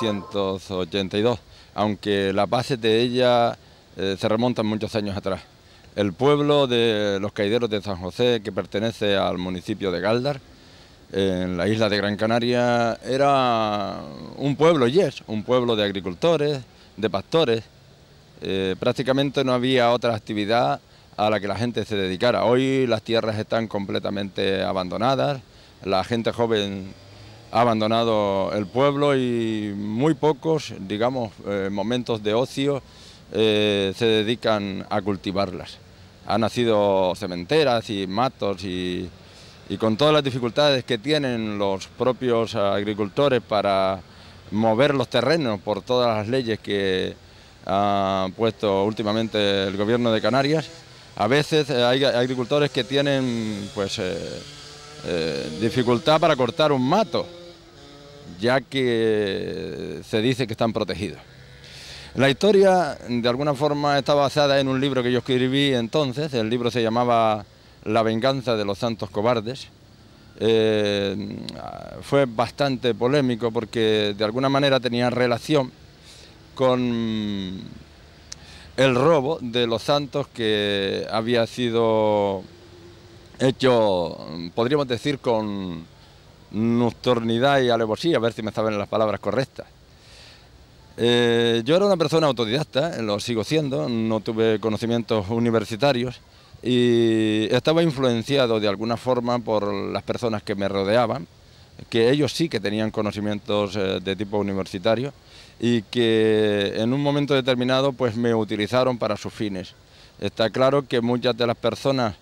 1982, aunque las bases de ella se remontan muchos años atrás. El pueblo de los Caideros de San José, que pertenece al municipio de Gáldar, en la isla de Gran Canaria, era un pueblo un pueblo de agricultores, de pastores. Prácticamente no había otra actividad a la que la gente se dedicara. Hoy las tierras están completamente abandonadas, la gente joven ha abandonado el pueblo y muy pocos, digamos, momentos de ocio se dedican a cultivarlas. Han nacido cementeras y matos y con todas las dificultades que tienen los propios agricultores para mover los terrenos por todas las leyes que ha puesto últimamente el gobierno de Canarias. A veces hay agricultores que tienen pues dificultad para cortar un mato, ya que se dice que están protegidos. La historia, de alguna forma, está basada en un libro que yo escribí entonces. El libro se llamaba La venganza de los santos cobardes. Fue bastante polémico porque de alguna manera tenía relación con el robo de los santos que había sido hecho, podríamos decir, con nocturnidad y alevosía, a ver si me saben las palabras correctas. Yo era una persona autodidacta, lo sigo siendo, no tuve conocimientos universitarios y estaba influenciado de alguna forma por las personas que me rodeaban, que ellos sí que tenían conocimientos de tipo universitario y que en un momento determinado pues me utilizaron para sus fines. Está claro que muchas de las personas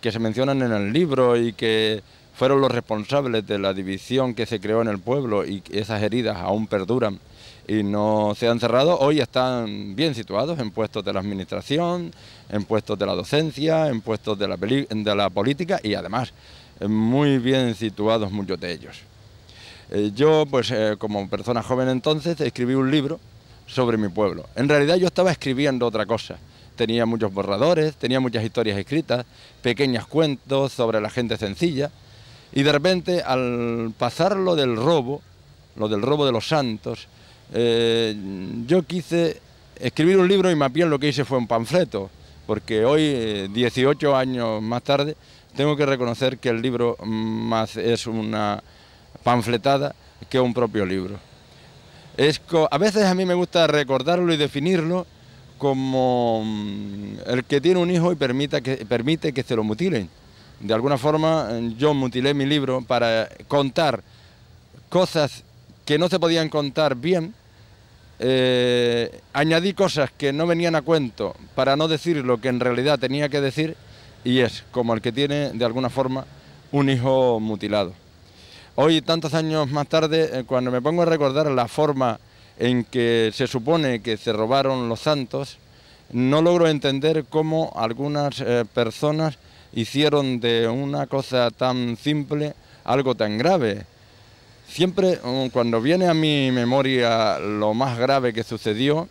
que se mencionan en el libro y que fueron los responsables de la división que se creó en el pueblo y que esas heridas aún perduran y no se han cerrado, hoy están bien situados en puestos de la administración, en puestos de la docencia, en puestos de la política y además muy bien situados muchos de ellos. Yo, pues como persona joven entonces, escribí un libro sobre mi pueblo. En realidad yo estaba escribiendo otra cosa. Tenía muchos borradores, tenía muchas historias escritas, pequeños cuentos sobre la gente sencilla, y de repente al pasar lo del robo de los santos, yo quise escribir un libro y más bien lo que hice fue un panfleto, porque hoy, 18 años más tarde, tengo que reconocer que el libro más es una panfletada que un propio libro. A veces a mí me gusta recordarlo y definirlo como el que tiene un hijo y permite que se lo mutilen. De alguna forma yo mutilé mi libro para contar cosas que no se podían contar bien, añadí cosas que no venían a cuento para no decir lo que en realidad tenía que decir, y es como el que tiene de alguna forma un hijo mutilado. Hoy, tantos años más tarde, cuando me pongo a recordar la forma en que se supone que se robaron los santos, no logro entender cómo algunas personas hicieron de una cosa tan simple algo tan grave. Siempre, cuando viene a mi memoria lo más grave que sucedió,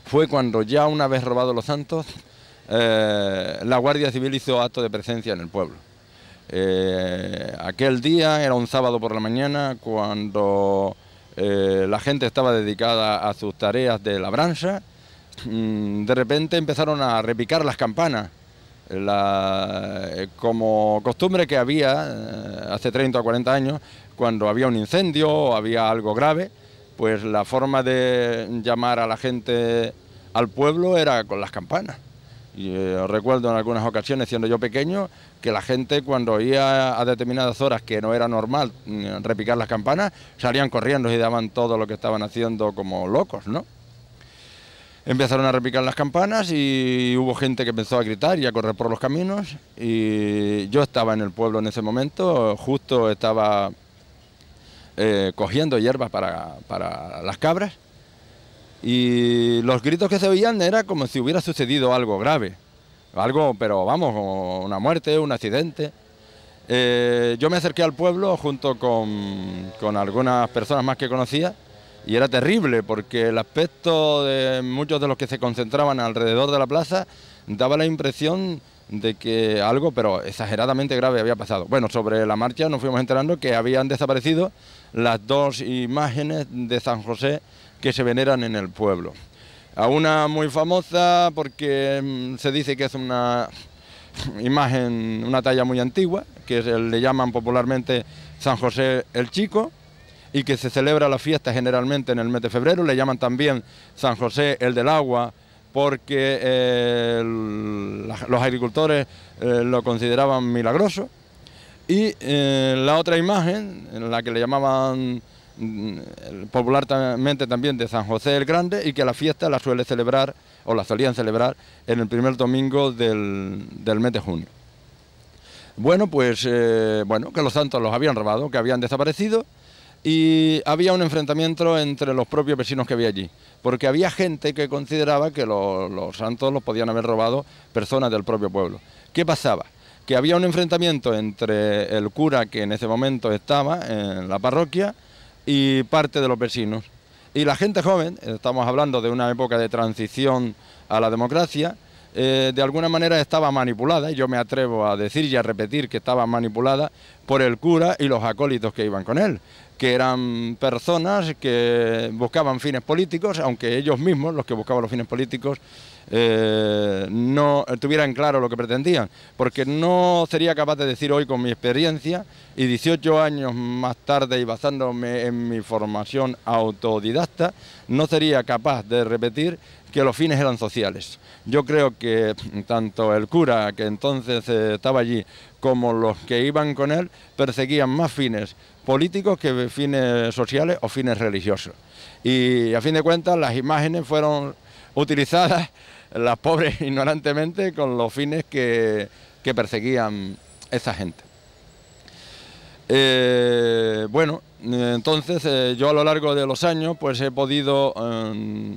fue cuando ya una vez robados los santos, la Guardia Civil hizo acto de presencia en el pueblo. Aquel día era un sábado por la mañana, cuando la gente estaba dedicada a sus tareas de labranza. De repente empezaron a repicar las campanas, como costumbre que había hace 30 o 40 años, cuando había un incendio o había algo grave, pues la forma de llamar a la gente al pueblo era con las campanas. Y recuerdo en algunas ocasiones, siendo yo pequeño, que la gente cuando oía a determinadas horas que no era normal repicar las campanas, salían corriendo y daban todo lo que estaban haciendo como locos, ¿no? Empezaron a repicar las campanas y hubo gente que empezó a gritar y a correr por los caminos, y yo estaba en el pueblo en ese momento, justo estaba cogiendo hierbas para las cabras, y los gritos que se oían era como si hubiera sucedido algo grave, pero vamos, una muerte, un accidente. Yo me acerqué al pueblo junto con algunas personas más que conocía, y era terrible porque el aspecto de muchos de los que se concentraban alrededor de la plaza daba la impresión de que algo, pero exageradamente grave, había pasado. Bueno, sobre la marcha nos fuimos enterando que habían desaparecido las dos imágenes de San José que se veneran en el pueblo. A una muy famosa porque se dice que es una imagen, una talla muy antigua, que le llaman popularmente San José el Chico, y que se celebra la fiesta generalmente en el mes de febrero. Le llaman también San José el del Agua, porque los agricultores lo consideraban milagroso. Y la otra imagen, en la que le llamaban popularmente también de San José el Grande, y que la fiesta la suele celebrar, o la solían celebrar, en el primer domingo del mes de junio. Bueno, pues que los santos los habían robado, que habían desaparecido, y había un enfrentamiento entre los propios vecinos que había allí, porque había gente que consideraba que los santos los podían haber robado personas del propio pueblo. ¿Qué pasaba? Que había un enfrentamiento entre el cura que en ese momento estaba en la parroquia y parte de los vecinos. Y la gente joven, estamos hablando de una época de transición a la democracia, de alguna manera estaba manipulada, y yo me atrevo a decir y a repetir que estaba manipulada por el cura y los acólitos que iban con él, que eran personas que buscaban fines políticos, aunque ellos mismos, los que buscaban los fines políticos, no tuvieran claro lo que pretendían, porque no sería capaz de decir hoy con mi experiencia y 18 años más tarde y basándome en mi formación autodidacta, no sería capaz de repetir que los fines eran sociales. Yo creo que tanto el cura que entonces estaba allí como los que iban con él perseguían más fines políticos que fines sociales o fines religiosos. Y a fin de cuentas las imágenes fueron utilizadas, las pobres ignorantemente, con los fines que perseguían esa gente. Entonces yo a lo largo de los años pues he podido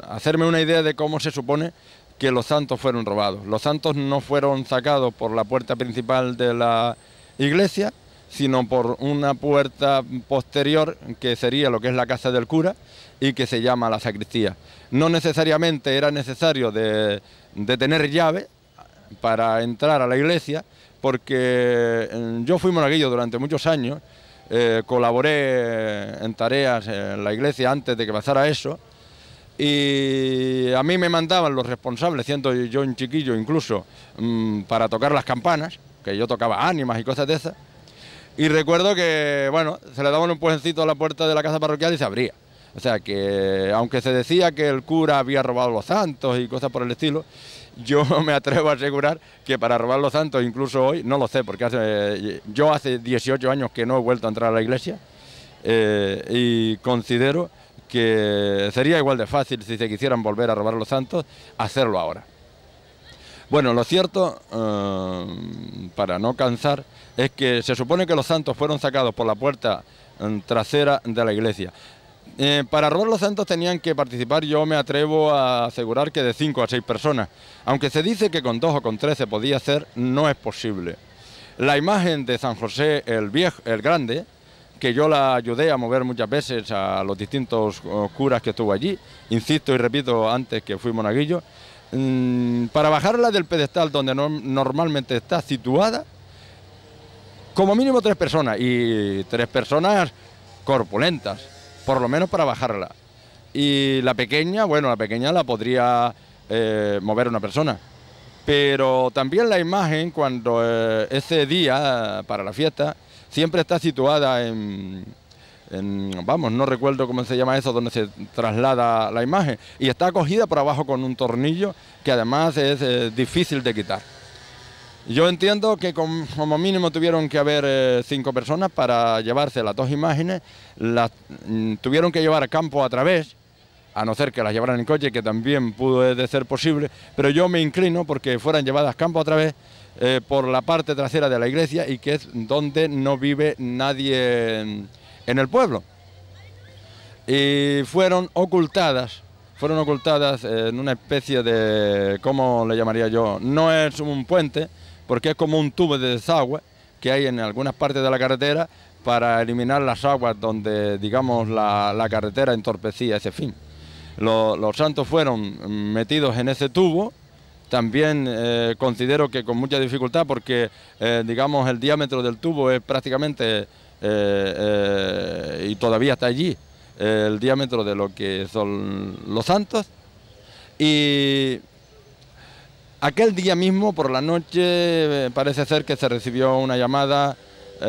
hacerme una idea de cómo se supone que los santos fueron robados. Los santos no fueron sacados por la puerta principal de la iglesia, sino por una puerta posterior que sería lo que es la casa del cura y que se llama la sacristía. No necesariamente era necesario de tener llave para entrar a la iglesia, porque yo fui monaguillo durante muchos años, colaboré en tareas en la iglesia antes de que pasara eso, y a mí me mandaban los responsables, siendo yo un chiquillo incluso, para tocar las campanas, que yo tocaba ánimas y cosas de esas, y recuerdo que, bueno, se le daba un empujoncito a la puerta de la casa parroquial y se abría. O sea que, aunque se decía que el cura había robado los santos y cosas por el estilo, yo me atrevo a asegurar que para robar los santos, incluso hoy, no lo sé, porque yo hace 18 años que no he vuelto a entrar a la iglesia, y considero que sería igual de fácil, si se quisieran volver a robar los santos, hacerlo ahora. Bueno, lo cierto, para no cansar, es que se supone que los santos fueron sacados por la puerta trasera de la iglesia. Para robar los santos tenían que participar, yo me atrevo a asegurar que de 5 a 6 personas. Aunque se dice que con 2 o con 3 se podía hacer, no es posible. La imagen de San José el Viejo, el Grande, que yo la ayudé a mover muchas veces a los distintos curas que estuvo allí, insisto y repito antes que fui monaguillo, para bajarla del pedestal donde normalmente está situada, como mínimo 3 personas, y 3 personas corpulentas, por lo menos para bajarla. Y la pequeña, bueno, la pequeña la podría mover una persona. Pero también la imagen, cuando ese día, para la fiesta, siempre está situada vamos, no recuerdo cómo se llama eso, donde se traslada la imagen, y está cogida por abajo con un tornillo que además es difícil de quitar. Yo entiendo que como mínimo tuvieron que haber 5 personas para llevarse las 2 imágenes, tuvieron que llevar a campo a través, a no ser que las llevaran en coche, que también pudo de ser posible, pero yo me inclino porque fueran llevadas campo a través por la parte trasera de la iglesia, y que es donde no vive nadie en el pueblo. Y fueron ocultadas en una especie de, ¿cómo le llamaría yo? No es un puente, porque es como un tubo de desagüe que hay en algunas partes de la carretera para eliminar las aguas donde, digamos, la carretera entorpecía ese fin. Los santos fueron metidos en ese tubo, también considero que con mucha dificultad, porque, digamos, el diámetro del tubo es prácticamente, y todavía está allí, el diámetro de lo que son los santos. Y aquel día mismo, por la noche, parece ser que se recibió una llamada, o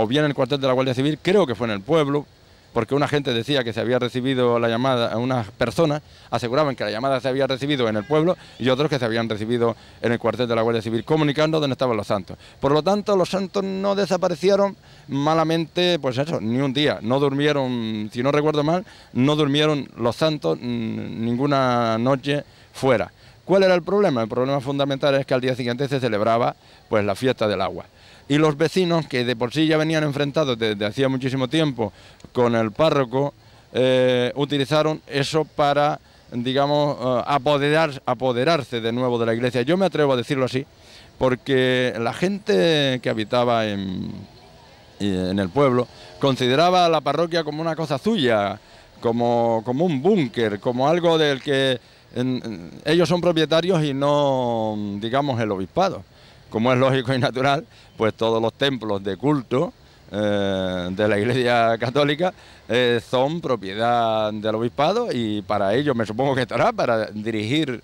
bien en el cuartel de la Guardia Civil, creo que fue en el pueblo, porque una gente decía que se había recibido la llamada, unas personas aseguraban que la llamada se había recibido en el pueblo, y otros que se habían recibido en el cuartel de la Guardia Civil, comunicando dónde estaban los santos. Por lo tanto, los santos no desaparecieron malamente, pues eso, ni un día. No durmieron, si no recuerdo mal, no durmieron los santos ninguna noche fuera. ¿Cuál era el problema? El problema fundamental es que al día siguiente se celebraba, pues, la fiesta del agua. Y los vecinos, que de por sí ya venían enfrentados desde hacía muchísimo tiempo con el párroco, utilizaron eso para, digamos, apoderarse de nuevo de la iglesia. Yo me atrevo a decirlo así, porque la gente que habitaba en el pueblo consideraba a la parroquia como una cosa suya, como un búnker, como algo del que ellos son propietarios y no, digamos, el obispado. Como es lógico y natural, pues todos los templos de culto de la Iglesia Católica son propiedad del obispado, y para ello me supongo que estará para dirigir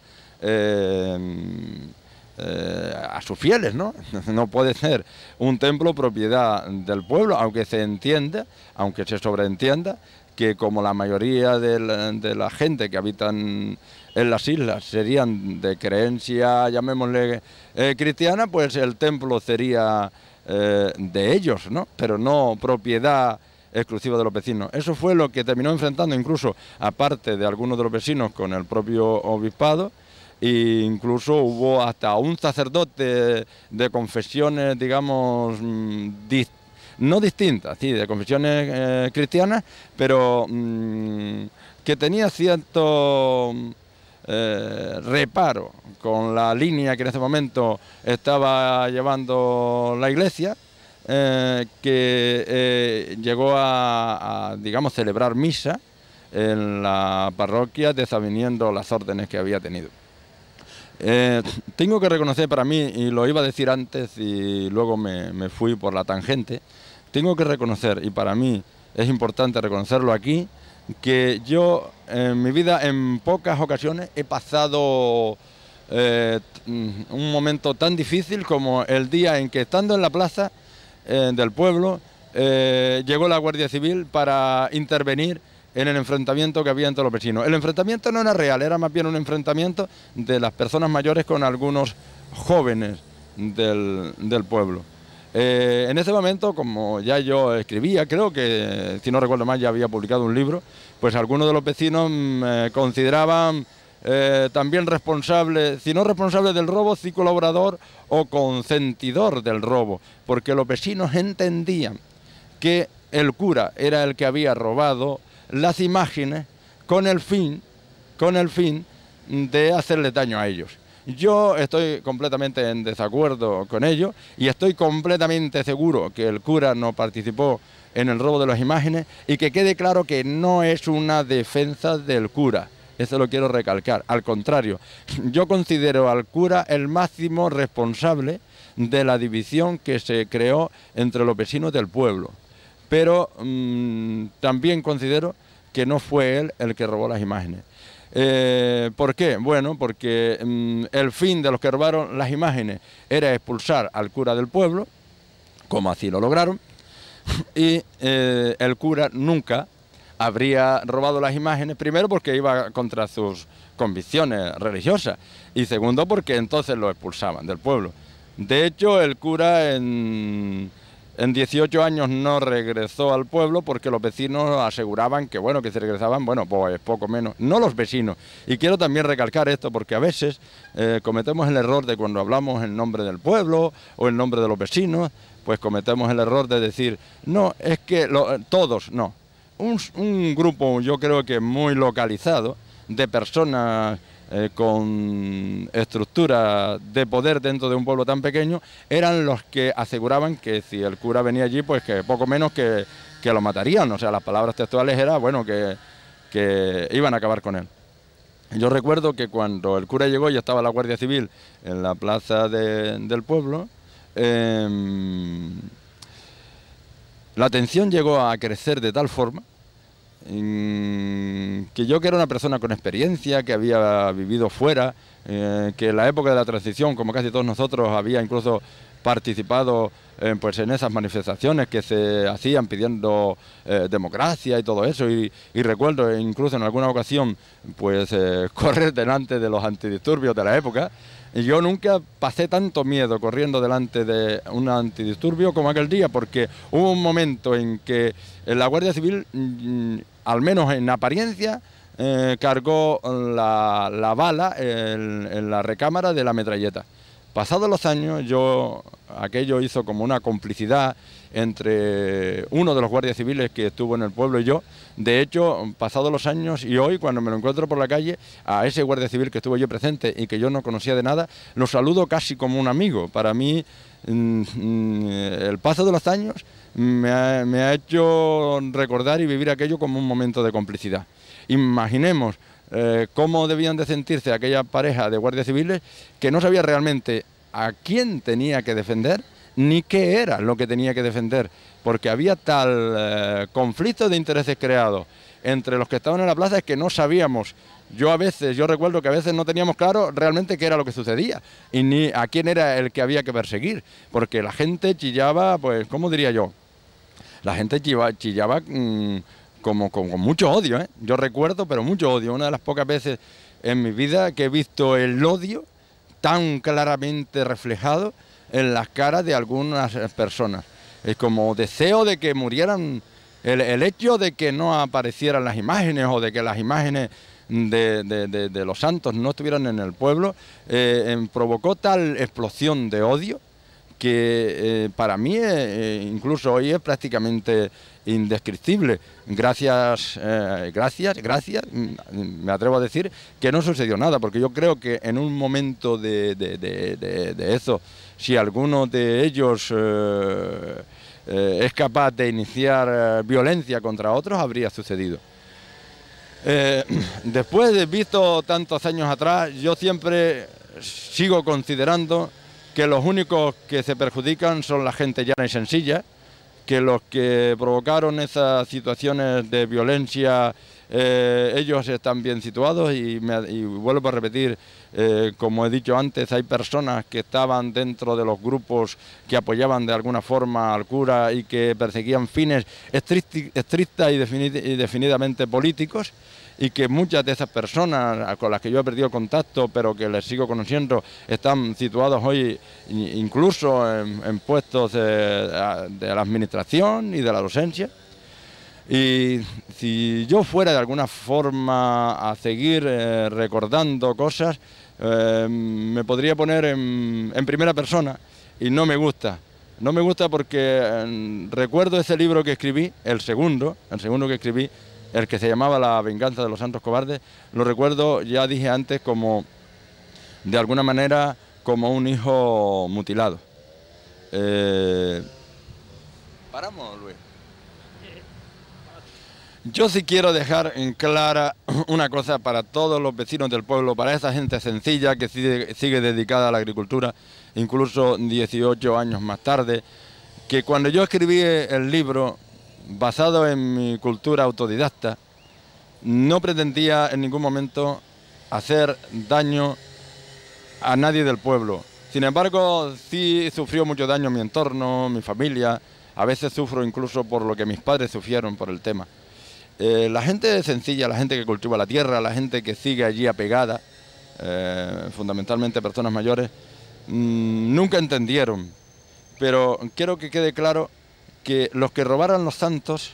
a sus fieles, ¿no? No puede ser un templo propiedad del pueblo, aunque se entienda, aunque se sobreentienda que como la mayoría de la gente que habitan en las islas serían de creencia, llamémosle, cristiana, pues el templo sería de ellos, ¿no? Pero no propiedad exclusiva de los vecinos. Eso fue lo que terminó enfrentando incluso, aparte de algunos de los vecinos, con el propio obispado, e incluso hubo hasta un sacerdote de confesiones, digamos, no distintas, sí, de confesiones cristianas, pero que tenía cierto reparo con la línea que en ese momento estaba llevando la iglesia, que llegó digamos, celebrar misa en la parroquia desaviniendo las órdenes que había tenido. Tengo que reconocer para mí, y lo iba a decir antes y luego me fui por la tangente, tengo que reconocer, y para mí es importante reconocerlo aquí, que yo en mi vida en pocas ocasiones he pasado un momento tan difícil como el día en que, estando en la plaza del pueblo, llegó la Guardia Civil para intervenir en el enfrentamiento que había entre los vecinos. El enfrentamiento no era real, era más bien un enfrentamiento de las personas mayores con algunos jóvenes del pueblo. En ese momento, como ya yo escribía, creo que, si no recuerdo mal, ya había publicado un libro, pues algunos de los vecinos me consideraban también responsable, si no responsable del robo, sí colaborador o consentidor del robo, porque los vecinos entendían que el cura era el que había robado las imágenes con el fin de hacerle daño a ellos. Yo estoy completamente en desacuerdo con ello y estoy completamente seguro que el cura no participó en el robo de las imágenes, y que quede claro que no es una defensa del cura. Eso lo quiero recalcar. Al contrario, yo considero al cura el máximo responsable de la división que se creó entre los vecinos del pueblo. Pero también considero que no fue él el que robó las imágenes. ¿Por qué? Bueno, porque el fin de los que robaron las imágenes era expulsar al cura del pueblo, como así lo lograron, y el cura nunca habría robado las imágenes, primero porque iba contra sus convicciones religiosas, y segundo porque entonces lo expulsaban del pueblo. De hecho, el cura en 18 años no regresó al pueblo, porque los vecinos aseguraban que, bueno, que si regresaban, bueno, pues poco menos, no los vecinos. Y quiero también recalcar esto, porque a veces cometemos el error de, cuando hablamos en nombre del pueblo o en nombre de los vecinos, pues cometemos el error de decir, no, es que todos, no. Un grupo, yo creo que muy localizado, de personas con estructura de poder dentro de un pueblo tan pequeño, eran los que aseguraban que si el cura venía allí, pues que poco menos que lo matarían. O sea, las palabras textuales eran, bueno, que iban a acabar con él. Yo recuerdo que cuando el cura llegó y estaba la Guardia Civil en la plaza del pueblo, la tensión llegó a crecer de tal forma que yo, que era una persona con experiencia, que había vivido fuera, que en la época de la transición, como casi todos nosotros, había incluso participado pues en esas manifestaciones que se hacían pidiendo democracia y todo eso, y recuerdo incluso en alguna ocasión pues correr delante de los antidisturbios de la época. Y yo nunca pasé tanto miedo corriendo delante de un antidisturbio como aquel día, porque hubo un momento en que la Guardia Civil, al menos en apariencia, cargó la bala en la recámara de la metralleta. Pasados los años, aquello hizo como una complicidad entre uno de los guardias civiles que estuvo en el pueblo y yo. De hecho, pasados los años y hoy, cuando me lo encuentro por la calle, a ese guardia civil que estuve yo presente y que yo no conocía de nada, lo saludo casi como un amigo. Para mí, el paso de los años me ha hecho recordar y vivir aquello como un momento de complicidad. Imaginemos cómo debían de sentirse aquella pareja de guardias civiles que no sabía realmente a quién tenía que defender ni qué era lo que tenía que defender, porque había tal conflicto de intereses creados entre los que estaban en la plaza, es que no sabíamos. Yo recuerdo que a veces no teníamos claro realmente qué era lo que sucedía y ni a quién era el que había que perseguir, porque la gente chillaba, pues, ¿cómo diría yo? La gente chillaba como con mucho odio, ¿eh? Yo recuerdo, pero mucho odio. Una de las pocas veces en mi vida que he visto el odio tan claramente reflejado en las caras de algunas personas. Es como deseo de que murieran, el hecho de que no aparecieran las imágenes o de que las imágenes de los santos no estuvieran en el pueblo, provocó tal explosión de odio que para mí incluso hoy es prácticamente indescriptible. Gracias, me atrevo a decir que no sucedió nada, porque yo creo que en un momento de eso, si alguno de ellos es capaz de iniciar violencia contra otros, habría sucedido. Después de visto tantos años atrás, yo siempre sigo considerando que los únicos que se perjudican son la gente llana y sencilla, que los que provocaron esas situaciones de violencia, ellos están bien situados y vuelvo a repetir, como he dicho antes, hay personas que estaban dentro de los grupos que apoyaban de alguna forma al cura y que perseguían fines estricta y definidamente políticos, y que muchas de esas personas con las que yo he perdido contacto, pero que les sigo conociendo, están situados hoy incluso en puestos de la administración y de la docencia. Y si yo fuera de alguna forma a seguir recordando cosas, me podría poner en primera persona, y no me gusta. No me gusta porque recuerdo ese libro que escribí, el segundo que escribí, el que se llamaba La venganza de los santos cobardes. Lo recuerdo, ya dije antes, como de alguna manera como un hijo mutilado. ¿Paramos, Luis? Yo sí quiero dejar en clara una cosa para todos los vecinos del pueblo, para esa gente sencilla que sigue dedicada a la agricultura, incluso 18 años más tarde, que cuando yo escribí el libro, basado en mi cultura autodidacta, no pretendía en ningún momento hacer daño a nadie del pueblo. Sin embargo, sí sufrió mucho daño mi entorno, mi familia. A veces sufro incluso por lo que mis padres sufrieron por el tema. La gente sencilla, la gente que cultiva la tierra, la gente que sigue allí apegada, fundamentalmente personas mayores, nunca entendieron. Pero quiero que quede claro que los que robaron los santos,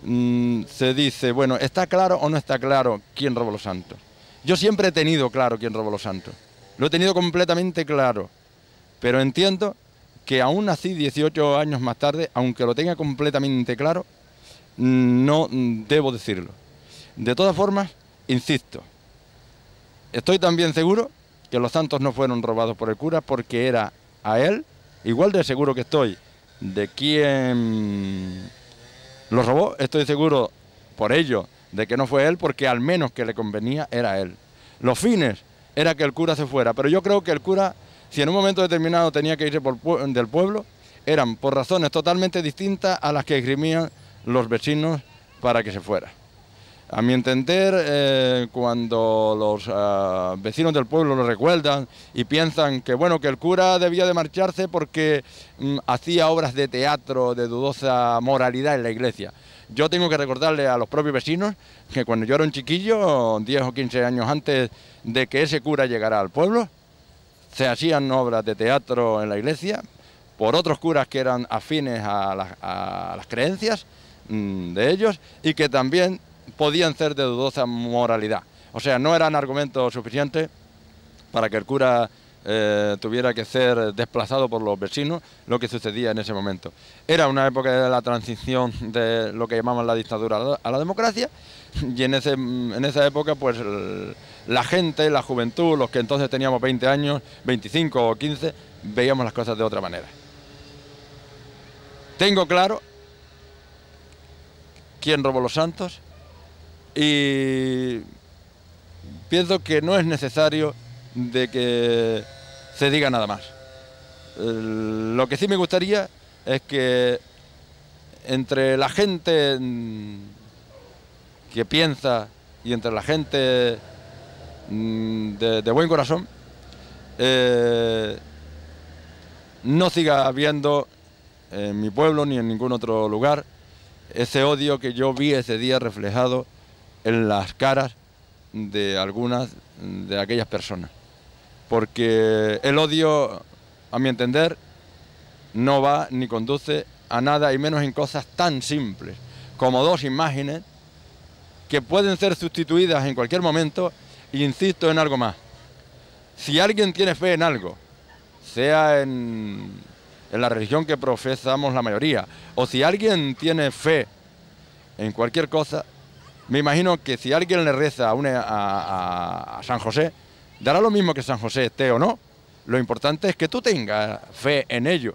se dice, bueno, ¿está claro o no está claro quién robó los santos? Yo siempre he tenido claro quién robó los santos. Lo he tenido completamente claro. Pero entiendo que aún así, 18 años más tarde, aunque lo tenga completamente claro, no debo decirlo. De todas formas, insisto, estoy también seguro que los santos no fueron robados por el cura, porque era a él, igual de seguro que estoy de quién los robó, estoy seguro por ello de que no fue él, porque al menos que le convenía era él. Los fines era que el cura se fuera, pero yo creo que el cura, si en un momento determinado tenía que irse del pueblo, eran por razones totalmente distintas a las que esgrimían los vecinos para que se fuera. A mi entender, cuando los vecinos del pueblo lo recuerdan y piensan que, bueno, que el cura debía de marcharse porque hacía obras de teatro de dudosa moralidad en la iglesia. Yo tengo que recordarle a los propios vecinos que cuando yo era un chiquillo, 10 o 15 años antes de que ese cura llegara al pueblo, se hacían obras de teatro en la iglesia por otros curas que eran afines a las creencias de ellos y que también podían ser de dudosa moralidad. O sea, no eran argumentos suficientes para que el cura tuviera que ser desplazado por los vecinos, lo que sucedía en ese momento. Era una época de la transición de lo que llamaban la dictadura a la democracia, y en esa época pues la gente, la juventud, los que entonces teníamos 20 años, 25 o 15, veíamos las cosas de otra manera. Tengo claro quién robó los santos, y pienso que no es necesario de que se diga nada más. Lo que sí me gustaría es que entre la gente que piensa y entre la gente de buen corazón no siga habiendo en mi pueblo ni en ningún otro lugar ese odio que yo vi ese día reflejado en las caras de algunas de aquellas personas. Porque el odio, a mi entender, no va ni conduce a nada, y menos en cosas tan simples como dos imágenes que pueden ser sustituidas en cualquier momento. Y insisto en algo más: si alguien tiene fe en algo, sea en en la religión que profesamos la mayoría. O si alguien tiene fe en cualquier cosa, me imagino que si alguien le reza a San José, dará lo mismo que San José esté o no. Lo importante es que tú tengas fe en ello.